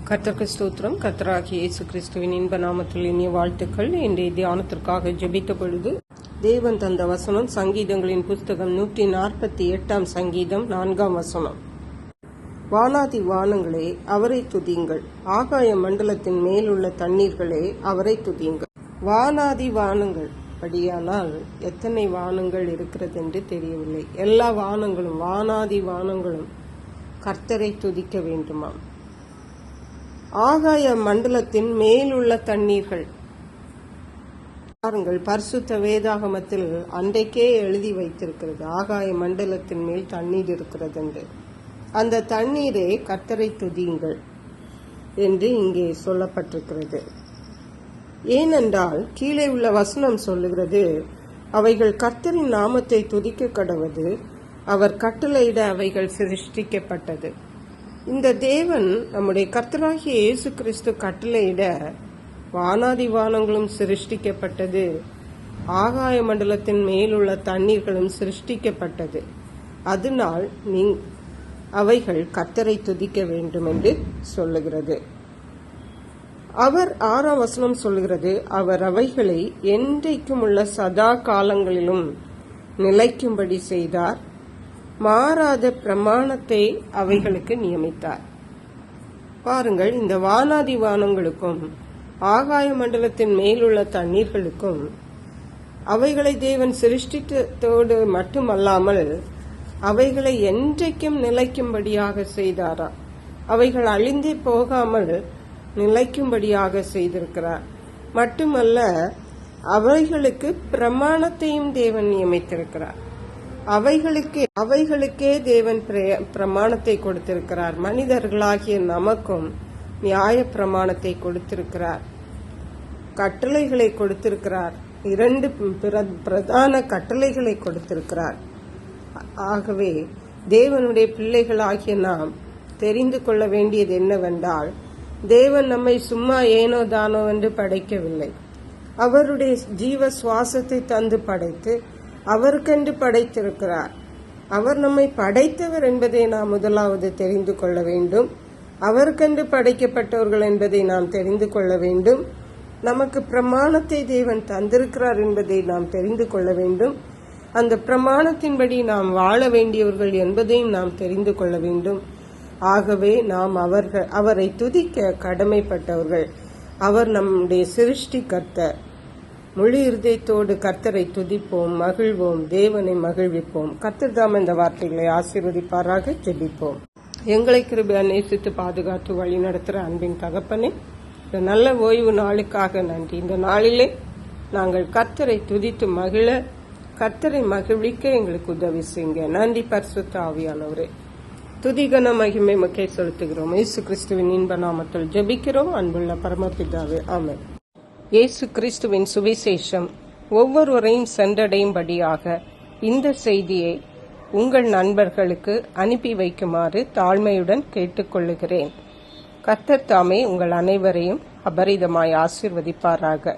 கர்த்தருக்கு ஸ்தோத்திரம். கர்த்தராகிய இயேசு கிறிஸ்துவின் இன்ப நாமத்தில் இனிய வாழ்த்துக்கள். இன்றைய தியானத்திற்காக ஜெபித்த பொழுது தேவன் தந்த வசனம் சங்கீதங்களின் புஸ்தகம் 148 சங்கீதம் 4 வசனம். வானாதி வானங்களே அவரை துதியுங்கள், ஆகாய மண்டலத்தின் மேலுள்ள தண்ணீர்களே அவரை துதியுங்கள். வானாதி வானங்கள் படியானால் எத்தனை வானங்கள் இருக்கிறது என்று தெரியவில்லை. எல்லா வானங்களும் வானாதி வானங்களும் கர்த்தரை துதிக்க வேண்டுமாம். ஆகாய மண்டலத்தின் மேலுள்ள தண்ணீர்கள் பாருங்கள், பரிசுத்த வேதாகமத்தில் அன்றைக்கே எழுதி வைத்திருக்கிறது, ஆகாய மண்டலத்தின் மேல் தண்ணீர் இருக்கிறது என்று. அந்த தண்ணீரே கர்த்தரை துதியுங்கள் என்று இங்கே சொல்லப்பட்டிருக்கிறது. ஏனென்றால் கீழே உள்ள வசனம் சொல்லுகிறது, அவைகள் கர்த்தரின் நாமத்தை துதிக்க கடவது, அவர் கட்டளையிட அவைகள் சிருஷ்டிக்கப்பட்டது. இந்த தேவன் நம்முடைய கர்த்தராகிய இயேசு கிறிஸ்து கட்டளையிட வானாதி வானங்களும் சிருஷ்டிக்கப்பட்டது, ஆகாய மண்டலத்தின் மேலுள்ள தண்ணீர்களும் சிருஷ்டிக்கப்பட்டது. அதனால் அவைகள் கர்த்தரை துதிக்க வேண்டும் என்று சொல்லுகிறது. அவர் 6ஆம் வசனம் சொல்லுகிறது, அவர் அவைகளை என்றைக்கும் உள்ள சதா காலங்களிலும் நிலைக்கும்படி செய்தார், மாறாத பிரமாணத்தை அவைகளுக்கு நியமித்தார். பாருங்கள், இந்த வானாதி வானங்களுக்கும் ஆகாய மண்டலத்தின் மேலுள்ள தண்ணீர்களுக்கும் அவைகளை தேவன் சிருஷ்டித்தோடு மட்டுமல்லாமல் அவைகளை என்றைக்கும் நிலைக்கும்படியாக செய்தாரா. அவைகள் அழிந்தே போகாமல் நிலைக்கும்படியாக செய்திருக்கிறார். மட்டுமல்ல, அவைகளுக்கு பிரமாணத்தையும் தேவன் நியமித்திருக்கிறார். அவைகளுக்கே தேவன் பிரமாணத்தை கொடுத்திருக்கிறார். மனிதர்களாகிய நமக்கும் நியாய பிரமாணத்தை கொடுத்திருக்கிறார், கட்டளைகளை கொடுத்திருக்கிறார். 2 பிரதான கட்டளைகளை கொடுத்திருக்கிறார். ஆகவே தேவனுடைய பிள்ளைகளாகிய நாம் தெரிந்து கொள்ள வேண்டியது என்னவென்றால், தேவன் நம்மை சும்மா ஏனோ தானோ என்று படைக்கவில்லை. அவருடைய ஜீவ சுவாசத்தை தந்து படைத்து அவருக்கென்று படைத்திருக்கிறார். அவர் நம்மை படைத்தவர் என்பதை நாம் முதலாவது தெரிந்து கொள்ள வேண்டும். அவருக்கென்று படைக்கப்பட்டவர்கள் என்பதை நாம் தெரிந்து கொள்ள வேண்டும். நமக்கு பிரமாணத்தை தேவன் தந்திருக்கிறார் என்பதை நாம் தெரிந்து கொள்ள வேண்டும். அந்த பிரமாணத்தின்படி நாம் வாழ வேண்டியவர்கள் என்பதையும் நாம் தெரிந்து கொள்ள வேண்டும். ஆகவே நாம் அவரை துதிக்க கடமைப்பட்டவர்கள். அவர் நம்முடைய சிருஷ்டிகர்த்தர். முழு இருதயத்தோடு கர்த்தரை துதிப்போம், மகிழ்வோம், தேவனை மகிழ்விப்போம். கர்த்தர் தாம் இந்த வார்த்தைகளை ஆசீர்வதிப்பாராக. ஜெபிப்போம். எங்களை கிருபையா நேசித்து பாதுகாத்து வழி நடத்துகிற அன்பின் தகப்பனே, இந்த நல்ல ஓய்வு நாளுக்காக நன்றி. இந்த நாளிலே நாங்கள் கர்த்தரை துதித்து மகிழ, கர்த்தரை மகிழ்விக்க எங்களுக்கு உதவி செய்யுங்க. நன்றி பரிசுத்த ஆவியானவரே. துதிகன மகிமை மக்கை செலுத்துகிறோம். இயேசு கிறிஸ்துவின் இன்ப நாமத்தில் ஜெபிக்கிறோம். அன்புள்ள பரமபிதாவே, ஆமென். இயேசு கிறிஸ்துவின் சுவிசேஷம் ஒவ்வொருவரையும் சென்றடையும்படியாக இந்த செய்தியை உங்கள் நண்பர்களுக்கு அனுப்பி வைக்குமாறு தாழ்மையுடன் கேட்டுக்கொள்ளுகிறேன். கர்த்தர் தாமே உங்கள் அனைவரையும் அபரிதமாய் ஆசீர்வதிப்பாராக.